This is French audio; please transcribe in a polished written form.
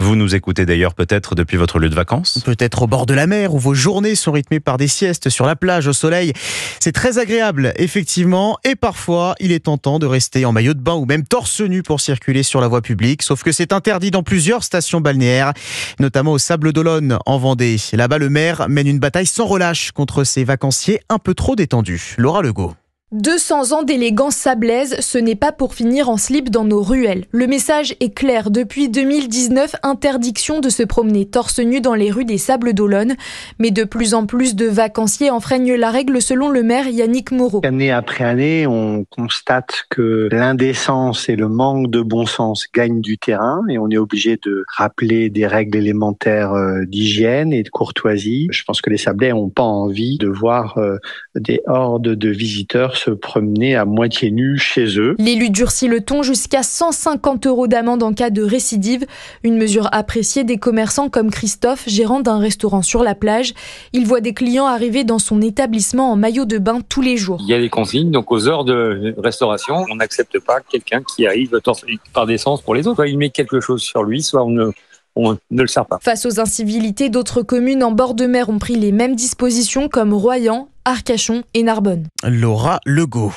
Vous nous écoutez d'ailleurs peut-être depuis votre lieu de vacances ? Peut-être au bord de la mer où vos journées sont rythmées par des siestes sur la plage au soleil. C'est très agréable, effectivement, et parfois il est tentant de rester en maillot de bain ou même torse nu pour circuler sur la voie publique, sauf que c'est interdit dans plusieurs stations balnéaires, notamment au Sables d'Olonne en Vendée. Là-bas, le maire mène une bataille sans relâche contre ces vacanciers un peu trop détendus. Laura Legault. 200 ans d'élégance sablaise, ce n'est pas pour finir en slip dans nos ruelles. Le message est clair. Depuis 2019, interdiction de se promener torse nu dans les rues des Sables d'Olonne. Mais de plus en plus de vacanciers enfreignent la règle selon le maire Yannick Moreau. Année après année, on constate que l'indécence et le manque de bon sens gagnent du terrain et on est obligé de rappeler des règles élémentaires d'hygiène et de courtoisie. Je pense que les Sablais n'ont pas envie de voir des hordes de visiteurs se promener à moitié nus chez eux. L'élu durcit le ton jusqu'à 150 € d'amende en cas de récidive. Une mesure appréciée des commerçants comme Christophe, gérant d'un restaurant sur la plage. Il voit des clients arriver dans son établissement en maillot de bain tous les jours. Il y a des consignes, donc aux heures de restauration, on n'accepte pas quelqu'un qui arrive par décence pour les autres. Soit il met quelque chose sur lui, soit on ne le sert pas. Face aux incivilités, d'autres communes en bord de mer ont pris les mêmes dispositions comme Royan, Arcachon et Narbonne. Laura Legault.